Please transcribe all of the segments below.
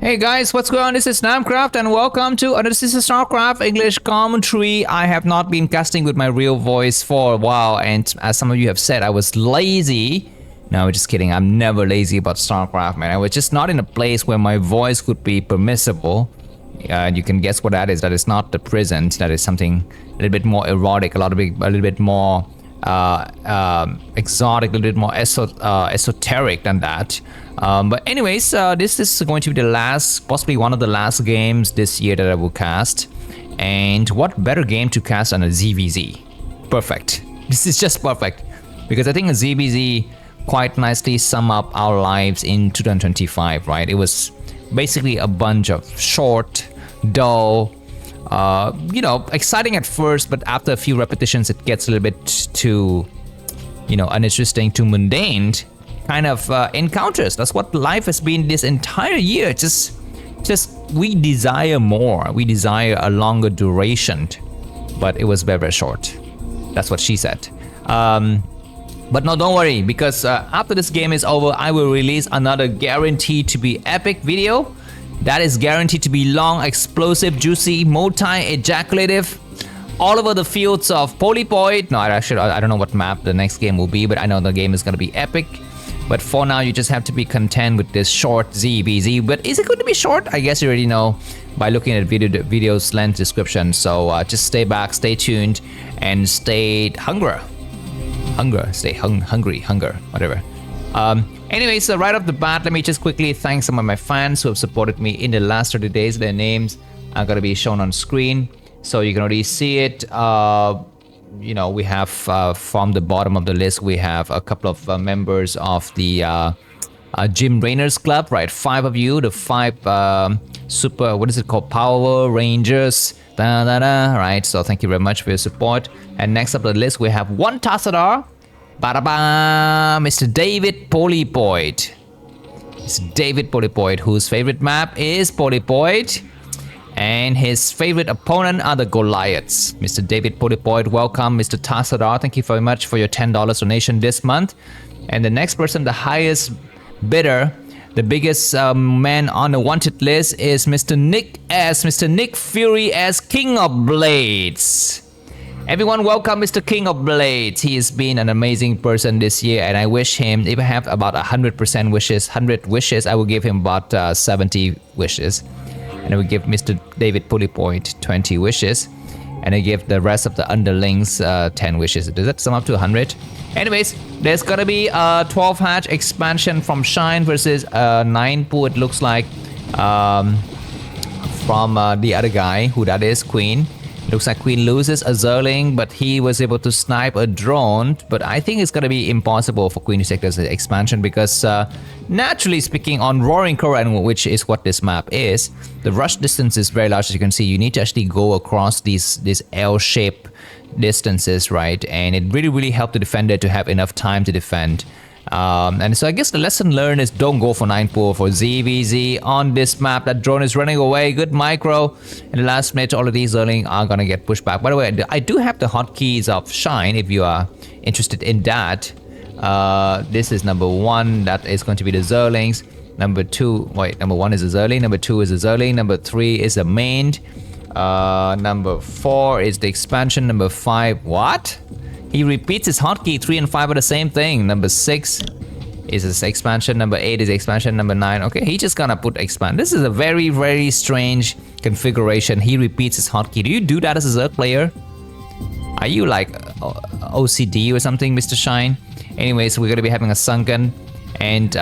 Hey guys, what's going on? This is Namkraft and welcome to this is Starcraft English commentary. I have not been casting with my real voice for a while, and as some of you have said, I was lazy. No, just kidding. I'm never lazy about Starcraft, man. I was just not in a place where my voice could be permissible. You can guess what that is. That is not the prison. That is something a little bit more erotic, a little bit more exotic, a little bit more esoteric than that. But anyways, this is going to be the last, possibly one of the last games this year that I will cast. And what better game to cast than a ZvZ? Perfect. This is just perfect. Because I think a ZvZ quite nicely sum up our lives in 2025, right? It was basically a bunch of short, dull, exciting at first, but after a few repetitions, it gets a little bit too, uninteresting, too mundane kind of encounters. That's what life has been this entire year. Just we desire more. We desire a longer duration, but it was very, very short. That's what she said. But no, don't worry, because after this game is over, I will release another guaranteed to be epic video. That is guaranteed to be long, explosive, juicy, multi-ejaculative, all over the fields of Polypoid. No, I don't know what map the next game will be, but I know the game is going to be epic. But for now, you just have to be content with this short ZvZ. But is it going to be short? I guess you already know by looking at the video's length description. So just stay back, stay tuned, and stay hungry, whatever. Anyways, so right off the bat, let me just quickly thank some of my fans who have supported me in the last 30 days. Their names are going to be shown on screen, so you can already see it. We have from the bottom of the list, we have a couple of members of the Jim Rainer's Club, right? 5 of you, the 5 super, what is it called? Power Rangers. Right, so thank you very much for your support. And next up on the list, we have one Tassadar. Mr. David Polypoid. Mr. David Polypoid, whose favorite map is Polypoid. And his favorite opponent are the Goliaths. Mr. David Polypoid, welcome. Mr. Tassadar, thank you very much for your $10 donation this month. And the next person, the highest bidder, the biggest man on the wanted list is Mr. Nick S. Mr. Nick Fury as King of Blades. Everyone welcome Mr. King of Blades. He has been an amazing person this year, and I wish him, if I have about 100% wishes, 100 wishes, I will give him about 70 wishes. And I will give Mr. David Polypoid 20 wishes. And I give the rest of the underlings 10 wishes. Does that sum up to 100? Anyways, there's gonna be a 12 hatch expansion from Shine versus 9 pool, it looks like, from the other guy, who that is, Queen. Looks like Queen loses a Zerling, but he was able to snipe a drone. But I think it's gonna be impossible for Queen to take this expansion because naturally speaking, on Roaring Current, which is what this map is, the rush distance is very large. As you can see, you need to actually go across these L-shaped distances, right? And it really helped the defender to have enough time to defend. And so I guess the lesson learned is don't go for 9 pool for ZvZ on this map. That drone is running away. Good micro. In the last minute, all of these Zerling are gonna get pushed back. By the way, I do have the hotkeys of Shine if you are interested in that. This is number 1. That is going to be the Zerlings. Number 2, number 1 is a Zerling. Number 2 is a Zerling. Number 3 is a main. Number 4 is the expansion. Number 5, what? He repeats his hotkey. 3 and 5 are the same thing. Number 6 is his expansion. Number 8 is expansion. Number 9. Okay, he just gonna put expand. This is a very strange configuration. He repeats his hotkey. Do you do that as a Zerg player? Are you like OCD or something, Mr. Shine? Anyways, we're gonna be having a Sunken and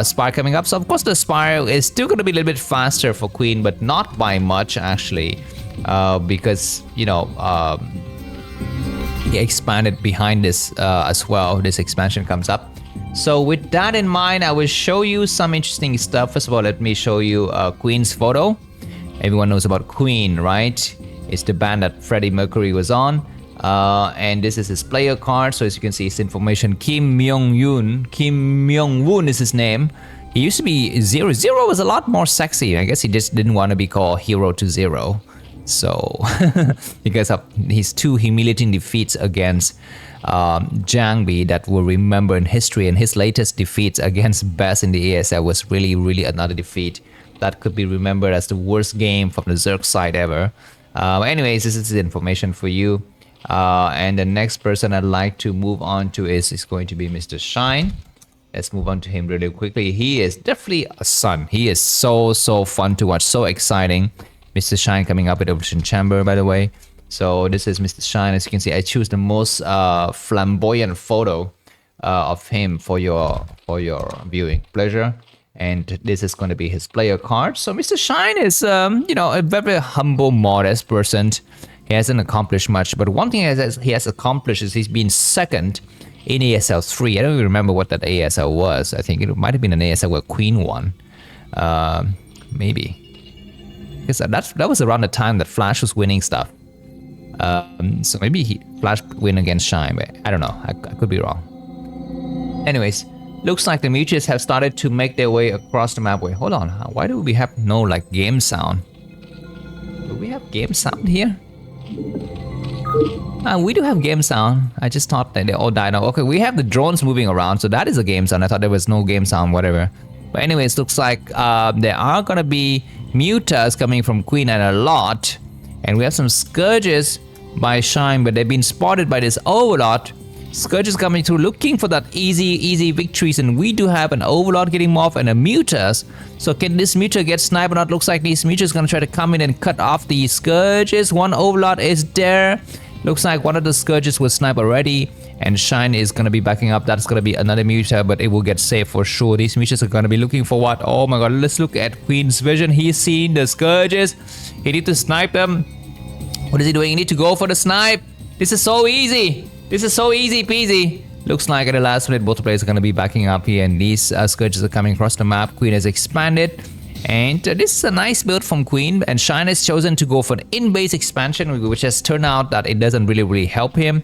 Spire coming up. So of course the Spire is still gonna be a little bit faster for Queen, but not by much actually, because he expanded behind this as well. This expansion comes up. So with that in mind, I will show you some interesting stuff. First of all, let me show you Queen's photo. Everyone knows about Queen, right? It's the band that Freddie Mercury was on. And this is his player card. So as you can see, it's information. Kim Myung-woon is his name. He used to be Zero. Zero was a lot more sexy. I guess he just didn't want to be called Hero to Zero. So because of his 2 humiliating defeats against Jangbi that we'll remember in history, and his latest defeats against Best in the ASL was really another defeat that could be remembered as the worst game from the Zerg side ever. Anyways, this is the information for you. And the next person I'd like to move on to is going to be Mr. Shine. Let's move on to him really quickly. He is definitely a son. He is so fun to watch, so exciting. Mr. Shine coming up with Evolution Chamber, by the way. So this is Mr. Shine. As you can see, I choose the most flamboyant photo of him for your viewing pleasure. And this is going to be his player card. So Mr. Shine is, you know, a very humble, modest person. He hasn't accomplished much, but one thing he has accomplished is he's been second in ASL 3. I don't even remember what that ASL was. I think it might have been an ASL where Queen won. Maybe. Because that was around the time that Flash was winning stuff. So maybe Flash win against Shine, but I don't know. I could be wrong. Anyways, looks like the Mutuals have started to make their way across the map. Wait, hold on. Why do we have no like game sound? Do we have game sound here? We do have game sound. I just thought that they all died out. Okay, we have the drones moving around, so that is a game sound. I thought there was no game sound, whatever. But anyways, looks like there are gonna be mutas coming from Queen and a lot. And we have some Scourges by Shine, but they've been spotted by this Overlord. Scourges coming through looking for that easy victories, and we do have an Overlord getting morphed and a Mutas. So can this Muta get sniped or not? Looks like these Mutas gonna try to come in and cut off the Scourges. One Overlord is there. Looks like one of the Scourges was sniped already, and Shine is gonna be backing up. That's gonna be another Muta, but it will get saved for sure. These Mutas are gonna be looking for what? Oh my god, let's look at Queen's vision. He's seen the Scourges. He needs to snipe them. What is he doing? He needs to go for the snipe. This is so easy. This is so easy peasy. Looks like at the last minute both players are going to be backing up here, and these Scourges are coming across the map. Queen has expanded, and this is a nice build from Queen, and Shine has chosen to go for an in-base expansion, which has turned out that it doesn't really help him.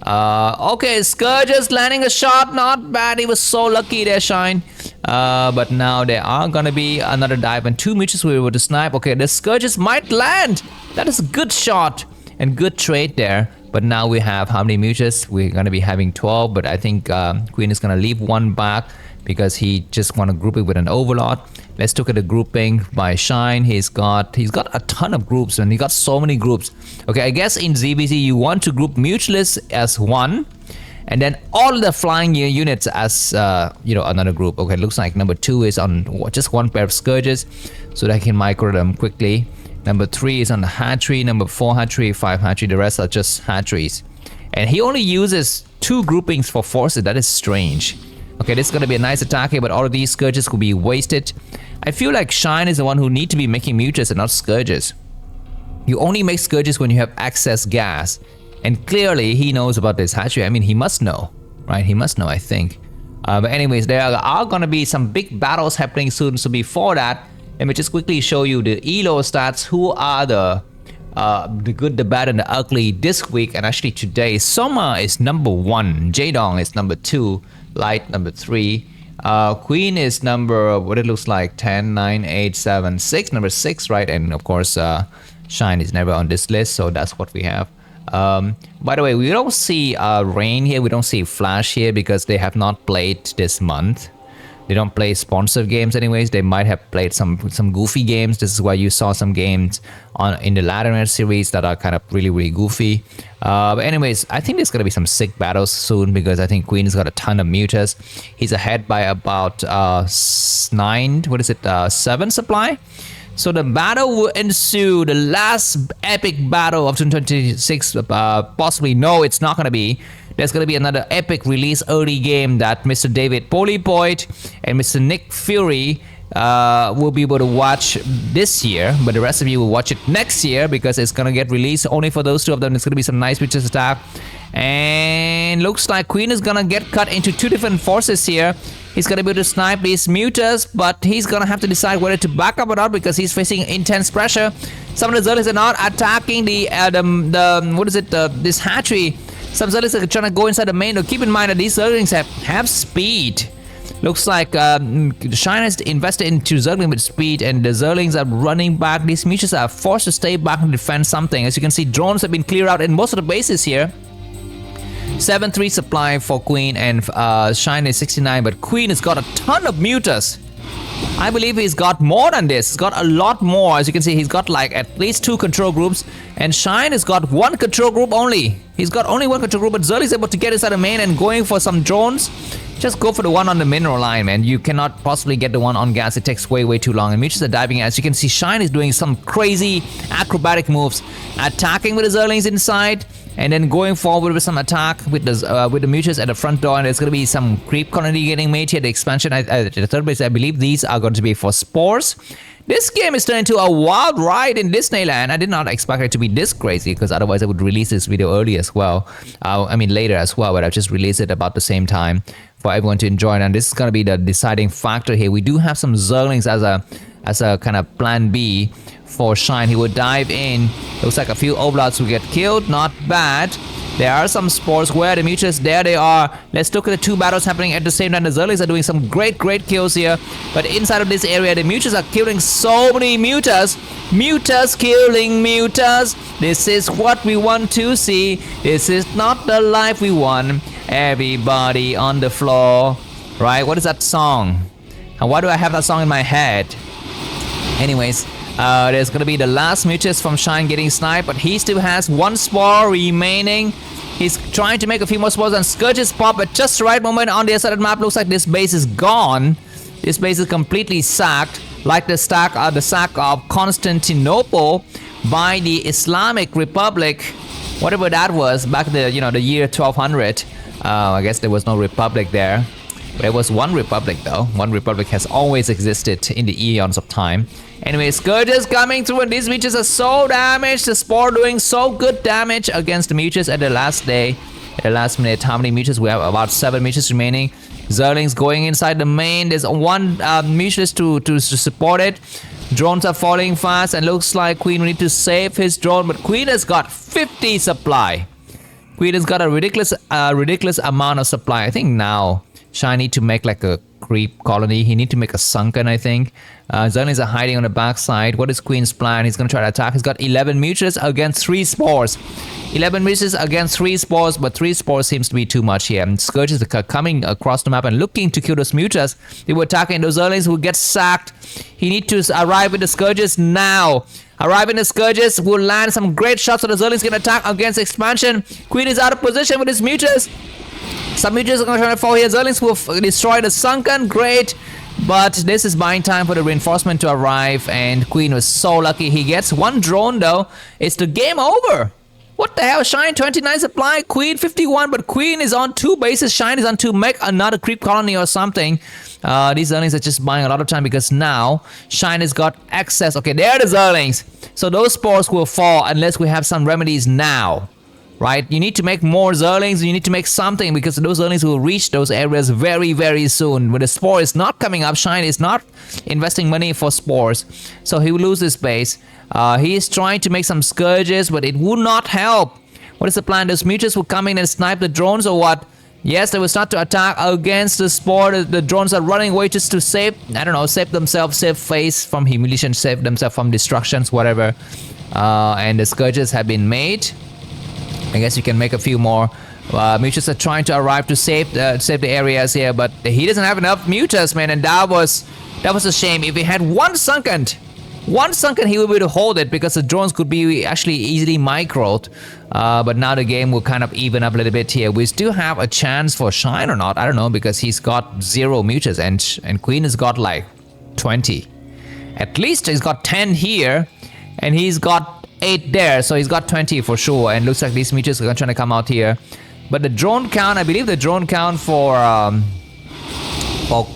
Okay, Scourges landing a shot, not bad. He was so lucky there, Shine. But now there are going to be another dive and two Mutas we were to snipe. Okay, the Scourges might land. That is a good shot and good trade there. But now we have how many Mutas? We're going to be having 12, but I think Queen is going to leave one back because he just want to group it with an Overlord. Let's look at the grouping by Shine. He's got a ton of groups, and he got so many groups. Okay, I guess in ZvZ you want to group Mutualists as one, and then all the flying units as you know, another group. Okay, looks like number 2 is on just one pair of Scourges, so that I can micro them quickly. Number 3 is on the hatchery, number 4 hatchery, 5 hatchery, the rest are just hatcheries. And he only uses 2 groupings for forces. That is strange. Okay, this is going to be a nice attack here, but all of these Scourges could be wasted. I feel like Shine is the one who need to be making Mutas and not Scourges. You only make Scourges when you have excess gas. And clearly he knows about this hatchery. I mean, he must know, right? He must know, I think. But anyways, there are going to be some big battles happening soon. So before that, let me just quickly show you the ELO stats. Who are the good, the bad, and the ugly this week and actually today. Soma is number 1. Jaedong is number 2. Light number 3. Queen is number, what it looks like, 10, 9, 8, 7, 6. Number 6, right? And of course, Shine is never on this list, so that's what we have. By the way, we don't see Rain here. We don't see Flash here because they have not played this month. They don't play sponsored games anyways. They might have played some goofy games. This is why you saw some games in the Laddernet series that are kind of really goofy. But anyways, I think there's going to be some sick battles soon because I think Queen's got a ton of Mutas. He's ahead by about 7 supply. So the battle will ensue, the last epic battle of 2026. Possibly, no, it's not going to be. There's going to be another epic release early game that Mr. David Polypoid and Mr. Nick Fury will be able to watch this year, but the rest of you will watch it next year because it's going to get released only for those 2 of them. It's going to be some nice Mutas attack. And looks like Queen is going to get cut into 2 different forces here. He's going to be able to snipe these Mutas, but he's going to have to decide whether to back up or not because he's facing intense pressure. Some of the Zerglings are not attacking this hatchery. Some Zerglings are trying to go inside the main door. Keep in mind that these Zerglings have speed. Looks like Shine has invested into Zergling with speed, and the Zerglings are running back. These Mutas are forced to stay back and defend something. As you can see, drones have been cleared out in most of the bases here. 7-3 supply for Queen, and Shine is 69, but Queen has got a ton of Mutas. I believe he's got more than this. He's got a lot more. As you can see, he's got like at least 2 control groups, and Shine has got 1 control group only. He's got only 1 control group, but Zelle is able to get inside the main and going for some drones. Just go for the one on the mineral line, man. You cannot possibly get the one on gas. It takes way too long. And Mutus are diving. As you can see, Shine is doing some crazy acrobatic moves, attacking with the Zerlings inside, and then going forward with some attack with the Mutus at the front door. And there's going to be some creep colony getting made here. The expansion, the third base, I believe these are going to be for spores. This game is turned into a wild ride in Disneyland. I did not expect it to be this crazy, because otherwise I would release this video early as well. I mean later as well, but I've just released it about the same time for everyone to enjoy. And this is going to be the deciding factor here. We do have some Zerlings as a kind of plan B for Shine. He would dive in. Looks like a few Oblasts will get killed. Not bad. There are some spores. Where are the Mutus? There they are. Let's look at the 2 battles happening at the same time. The Zerlings are doing some great kills here. But inside of this area, the Mutus are killing so many Mutas. Mutas killing Mutas. This is what we want to see. This is not the life we want. Everybody on the floor. Right? What is that song? And why do I have that song in my head? Anyways, there's gonna be the last Mutus from Shine getting sniped, but he still has 1 spore remaining. He's trying to make a few more spores, and Scourges pop at just the right moment on the other side of the map. Looks like this base is gone. This base is completely sacked, like the sack of Constantinople by the Islamic Republic, whatever that was back in the year 1200. I guess there was no republic there. There was one republic though. One republic has always existed in the eons of time. Anyway, Scourges coming through, and these Mutus are so damaged. The Spore doing so good damage against the Mutus at the last day. At the last minute, how many Mutus? We have about 7 Mutus remaining. Zerlings going inside the main. There's 1 Mutus to support it. Drones are falling fast, and looks like Queen will need to save his drone, but Queen has got 50 supply. Queen has got a ridiculous amount of supply. I think now Shine need to make like a creep colony. He need to make a sunken, I think. Zerlings are hiding on the backside. What is Queen's plan? He's going to try to attack. He's got 11 Mutus against 3 spores. 11 Mutus against 3 spores, but 3 spores seems to be too much here. And Scourges are coming across the map and looking to kill those Mutus. They were attacking those Zerlings who get sacked. He needs to arrive with the Scourges now. Arriving the Scourges will land some great shots, so the Zerlings can attack against expansion. Queen is out of position with his Mutus. Some Mutus are going to try to fall here. Zerlings will destroy the sunken. Great. But this is buying time for the reinforcement to arrive. And Queen was so lucky. He gets 1 drone though. It's the game over. What the hell? Shine 29 supply. Queen 51. But Queen is on 2 bases. Shine is on 2. Make another creep colony or something. These Zerlings are just buying a lot of time, because now Shine has got access. Okay, there are the Zerlings. So those spores will fall unless we have some remedies now. Right? You need to make more Zerlings. You need to make something, because those Zerlings will reach those areas very soon. When the Spore is not coming up, Shine is not investing money for spores. So he will lose his base. He is trying to make some Scourges, but it will not help. What is the plan? Those Mutus will come in and snipe the drones or what? Yes, they will start to attack against the Spore. The drones are running away just to save, I don't know, save themselves, save face from humiliation, save themselves from destructions, whatever. And the Scourges have been made. I guess you can make a few more. Mutus are trying to arrive to save the areas here, but he doesn't have enough Mutus, man, and that was a shame. If he had one sunken, he would be able to hold it, because the drones could be actually easily microed. But now the game will kind of even up a little bit here. We still have a chance for Shine or not, I don't know, because he's got 0 Mutus, and Queen has got like 20. At least he's got 10 here, and he's got 8 there, so he's got 20 for sure. And looks like these Mutus are trying to come out here. But the drone count, I believe the drone count for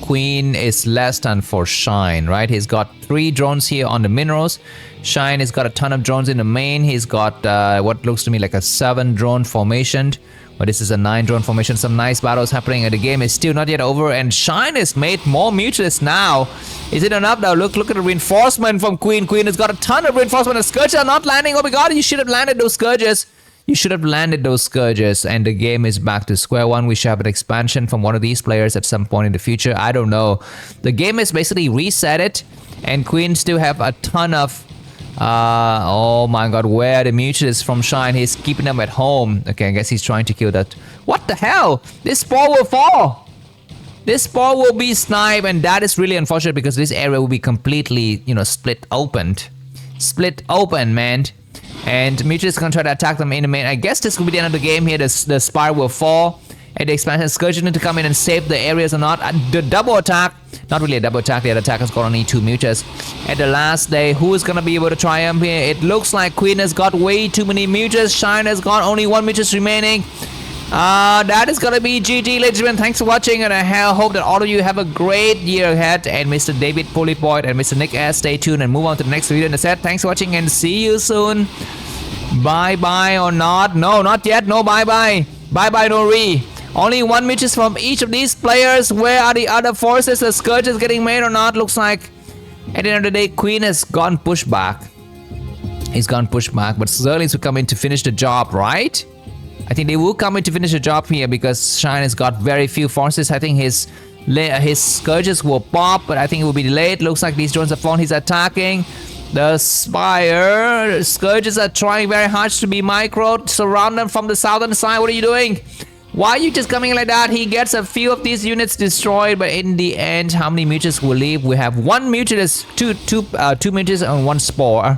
Queen is less than for Shine, right? He's got 3 drones here on the minerals. Shine has got a ton of drones in the main. He's got what looks to me like a 7 drone formation. But this is a 9 drone formation. Some nice battles happening, and the game is still not yet over. And Shine has made more Mutus now. Is it enough now? Look at the reinforcement from Queen. Queen has got a ton of reinforcement. The Scourges are not landing. Oh my god, you should have landed those Scourges. You should have landed those Scourges. And the game is back to square one. We should have an expansion from one of these players at some point in the future. I don't know. The game is basically reset it. And Queen still have a ton of... oh my god, where the Mutus from Shine? He's keeping them at home. Okay, I guess he's trying to kill that. What the hell? This Spore will fall. This spore will be sniped, and that is really unfortunate because this area will be completely, split open, man. And Mutual is gonna try to attack them in the main. I guess this will be the end of the game here. The spire will fall, and the expansion Scourge need to come in and save the areas or not. The double attack, not really a double attack. The other attackers got only 2 Mutas. At the last day, who is gonna be able to triumph here? It looks like Queen has got way too many Mutas. Shine has got only 1 Mutas remaining. That is gonna be GG, ladies and gentlemen. Thanks for watching, and I hope that all of you have a great year ahead. And Mr. David Polypoid and Mr. Nick S, stay tuned and move on to the next video in the set. Thanks for watching and see you soon. Bye bye or not? No, not yet. No bye bye. Bye bye, no re. Only 1 Mutas from each of these players. Where are the other forces? The Scourge is getting made or not? Looks like at the end of the day, Queen has gone pushed back. He's gone pushed back, but Zerlings will come in to finish the job, right? I think they will come in to finish the job here because Shine has got very few forces. I think his Scourges will pop, but I think it will be delayed. Looks like these drones are fallen. He's attacking. The Spire. Scourges are trying very hard to be micro. Surround them from the southern side. What are you doing? Why are you just coming like that? He gets a few of these units destroyed, but in the end, how many Mutas will leave? We have 1 Mutas, two Mutas and 1 Spore,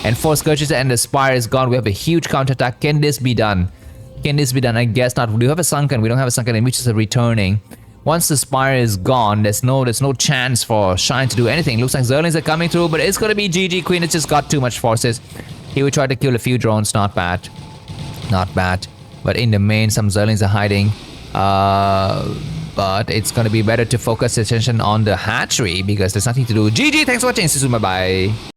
and 4 Scourges, and the Spire is gone. We have a huge counterattack. Can this be done? Can this be done? I guess not. Do you have a sunken? We don't have a sunken, and Mutas are returning. Once the Spire is gone, there's no chance for Shine to do anything. Looks like Zerlings are coming through, but it's gonna be GG. Queen has just got too much forces. He will try to kill a few drones. Not bad. Not bad. But in the main, some Zerlings are hiding. But it's gonna be better to focus attention on the hatchery because there's nothing to do. GG, thanks for watching. See you soon. Bye bye.